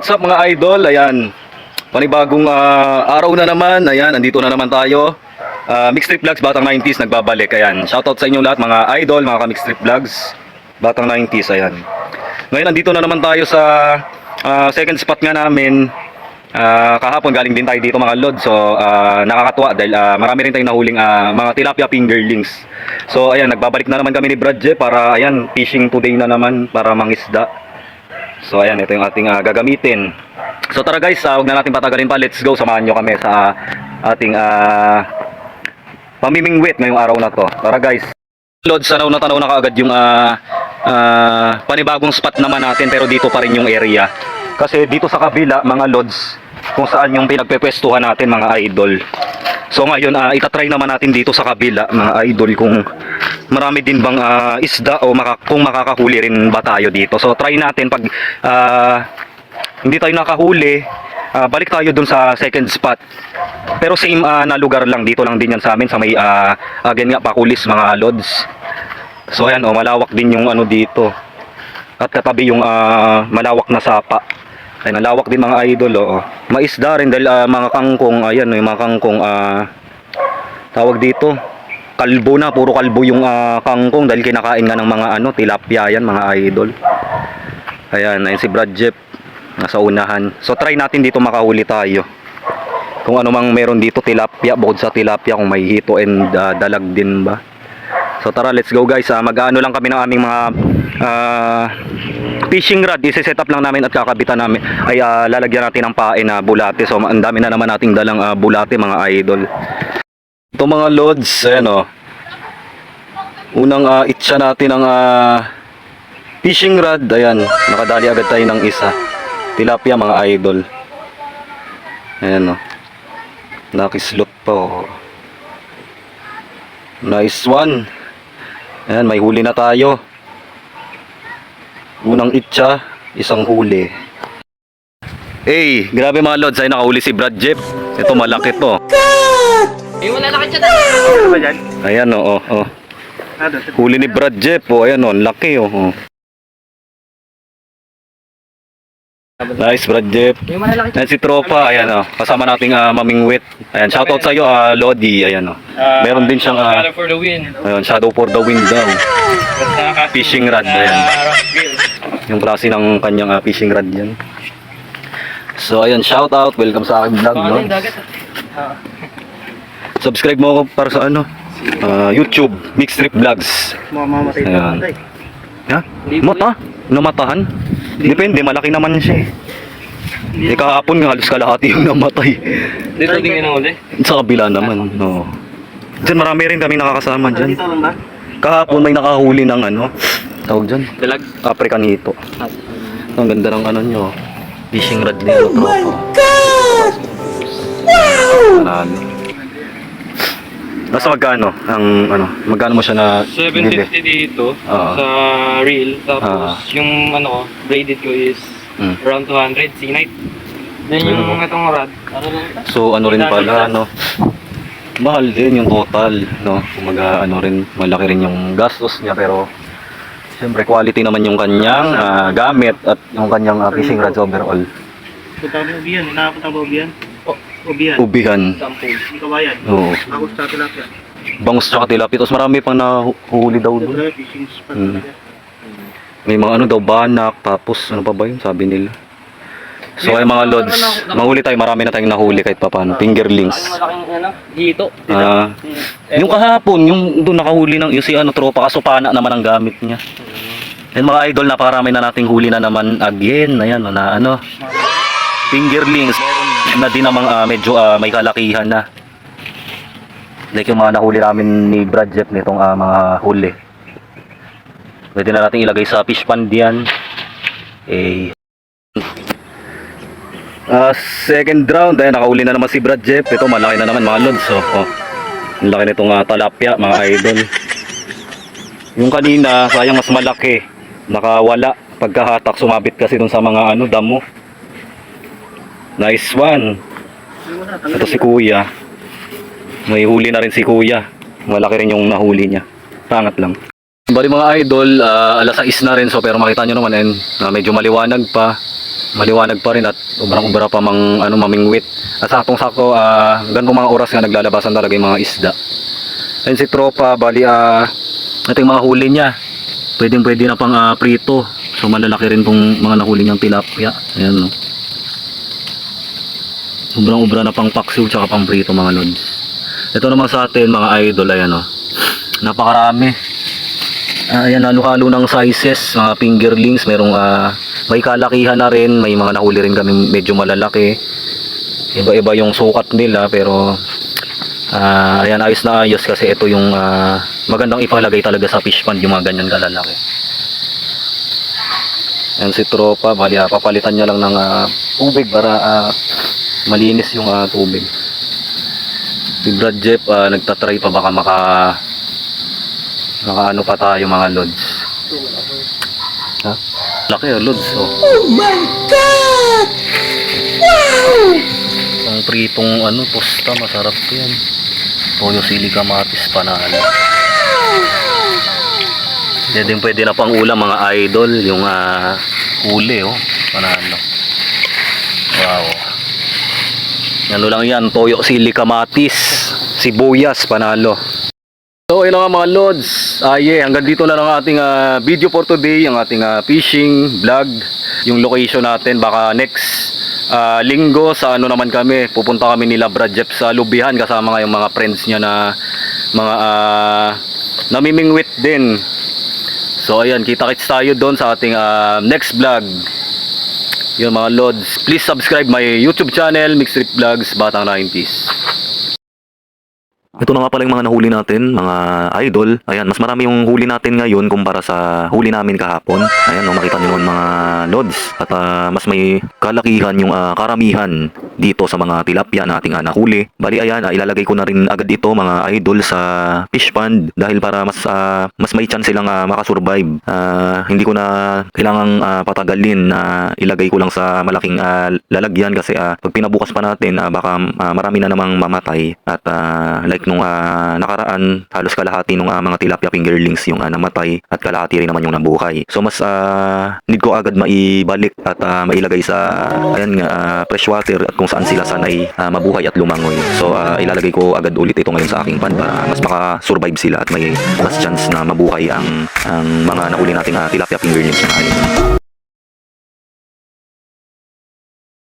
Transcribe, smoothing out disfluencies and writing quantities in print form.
What's up mga idol? Ayan, panibagong araw na naman. Ayan, andito na naman tayo. Mixed Trip Vlogs, Batang 90s, nagbabalik. Ayan, shoutout sa inyo lahat mga idol, mga ka-Mixed Trip Vlogs, Batang 90s. Ayan. Ngayon, andito na naman tayo sa second spot nga namin. Kahapon galing din tayo dito mga lod. So, nakakatuwa dahil marami rin tayong nahuling mga tilapia fingerlings. So, ayan, nagbabalik na naman kami ni Brad Jeff para, ayan, fishing today na naman para mangisda. So ayan, ito yung ating gagamitin. So tara guys, huwag na natin patagalin pa. Let's go, samahan nyo kami sa ating pamimingwit ngayong araw na to. Tara guys. Lods, tanaw na kaagad yung panibagong spot naman natin, pero dito pa rin yung area. Kasi dito sa kabila mga lods, kung saan yung pinagpepwestuhan natin mga idol. So ngayon, itatry naman natin dito sa kabila mga idol kung marami din bang isda o kung makakahuli rin ba tayo dito. So try natin pag hindi tayo nakahuli, balik tayo dun sa second spot. Pero same na lugar lang, dito lang din yan sa amin sa may again nga Pakulis mga lods. So ayan, malawak din yung ano dito. At katabi yung malawak na sapa. Ay, nalawak din mga idol. Maisda rin dahil mga kangkong, ayan, yung mga kangkong tawag dito kalbo na, puro kalbo yung kangkong dahil kinakain nga ng mga tilapia yan mga idol. Ayan, ayun si Brad Jeff nasa unahan. So try natin dito makahuli tayo. Kung ano mang meron dito tilapia, bukod sa tilapia kung may hito and dalag din ba. So tara, let's go guys. Mag-ano lang kami ng aming mga fishing rod. I-set up lang namin at kakabitan namin ay lalagyan natin ng pain na bulate. So ang dami na naman nating dalang bulate mga idol. Ito mga lods, ayan unang itcha natin ang fishing rod. Ayan, nakadali agad tayo ng isa. Tilapia mga idol. Ayan nakislot pa Nice one. Ayan, may huli na tayo. Unang itcha, isang huli. Hey, grabe mga lods, ay nakahuli si Brad Jeff. Ito malaki to. May malalaki siya na. Ano ba dyan? Ayan huli ni Brad Jeff. Ayan laki Nice Brad Jeff. May malalaki siya. Ayan si Tropa. Ayan kasama nating mamingwit. Ayan, shoutout sa iyo Lodi. Ayan meron din siyang Shadow for the Wind. Ayan, Shadow for the Wind daw. Fishing rod. Ayan, yung klase ng kanyang fishing rod yan. So ayan, shoutout. Welcome sa aking vlog. Pangalan yung dagat. Subscribe mo ako para sa YouTube, Mixed Trip Vlogs. Mamamatay Ayan. Ha? Mata? Namatahan? Depende, malaki naman siya kahapon nga halos kalahati yung namatay. Dito din yung uli? Sa kabila naman. Diyan marami rin kami nakakasama dyan. Kahapon may nakahuli ng tawag dyan? Dalag? African hito. Ang ganda ng nyo. Fishing rod nila. Oh my God! Wow! Nasa magkano? Magkano mo siya na 750 dito sa reel. Tapos yung braided ko is around 200 C-Night. Then yung itong rod. So rin pala mahal din yung total, kumaga rin, malaki rin yung gastos niya, pero siyempre quality naman yung kanyang gamit at yung kanyang fishing rods overall. Punta mo ubihan, nakapunta mo ubihan? Ubihan. Ubihan. Hindi ka bayan. Oo. Ako sa tilapia. Bangus tsaka tilapia. Tapos marami pang nahuhuli daw doon. Ito fishing spot talaga. May mga daw banak, tapos ano pa ba yun sabi nila. So ay mga lods, mahuli tayo, marami na tayong nahuli kahit pa paano. Fingerlings. Malaking dito. Yung kahapon, yung doon nakahuli ng yung si Tropa, kasupana naman ang gamit niya. And mga idol, napakarami na nating huli na naman again. Ayan, fingerlings. Meron na din namang medyo may kalakihan na. Like yung mga nahuli namin ni Brad Jeff nitong mga huli. Pwede na natin ilagay sa fish pond yan. Second round, ayan, nakahuli na naman si Brad Jeff. Ito malaki na naman mga lods. Ang laki nitong talapia mga idol. Yung kanina, sayang mas malaki. Nakawala. Pagkahatak, sumabit kasi dun sa mga damo. Nice one. Ito si Kuya. May huli na rin si Kuya. Malaki rin yung nahuli niya. Pangat lang. Bali mga idol, alas 6 na rin. So pero makita nyo naman medyo maliwanag pa. maliwanag pa rin at ubra-ubra pa mamingwit. At saktong-sakto, ganitong mga oras nga naglalabasan talaga yung mga isda. Ayun si tropa, bali ito yung mga huli niya. Pwede na pang prito. So malalaki rin tong mga nahuli niyang tilapia. Ayan, no. Ubrang-ubra na pang paksiw tsaka pang prito mga lods. Ito naman sa atin mga idol, ayan, no. Napakarami. Ayan, halo-halo ng sizes, mga fingerlings, merong may kalakihan na rin, may mga nahuli rin kami medyo malalaki. Iba-iba yung sukat nila pero ayan, ayos na ayos kasi ito yung magandang ipalagay talaga sa fish pond, yung mga ganyan kalalaki. Ayan si tropa, bali papalitan niya lang ng tubig para malinis yung tubig. Si Brad Jeff nagtatry pa baka ano pa tayo mga lods. Ha? Laki lods, oh. Oh my God! Wow! Ang pritong tosta, masarap yan. Toyo sili kamatis panalo. Pwede na pang ulam mga idol, yung huli, oh, panalo. Wow. Ano lang yan, toyo sili kamatis, sibuyas panalo. So yun nga mga lods, hanggang dito na lang ang ating video for today, ang ating fishing vlog, yung location natin. Baka next linggo sa naman kami, pupunta kami nila Brad Jeff sa Lubihan kasama nga yung mga friends niya na mga namimingwit din. So ayan, kita-kits tayo doon sa ating next vlog. Yun mga lods, please subscribe my YouTube channel, Mixed Trip Vlogs, Batang 90s. Ito na nga pala yung mga nahuli natin, mga idol. Ayan, mas marami yung huli natin ngayon kumpara sa huli namin kahapon. Ayan, no, makita nyo naman mga lods. At mas may kalakihan yung karamihan dito sa mga tilapia na ating nahuli. Bali, ayan, ilalagay ko na rin agad ito mga idol sa fish pond dahil para mas may chance silang makasurvive. Hindi ko na kailangang patagalin na ilagay ko lang sa malaking lalagyan kasi pag pinabukas pa natin, baka marami na namang mamatay. At like nung nakaraan, halos kalahati nung mga tilapia fingerlings yung namatay at kalahati rin naman yung nabuhay. So mas need ko agad maibalik at mailagay sa fresh water at kung saan sila sanay mabuhay at lumangoy. So ilalagay ko agad ulit ito ngayon sa aking pan para mas maka-survive sila at may mas chance na mabuhay ang mga nahuli nating tilapia fingerlings na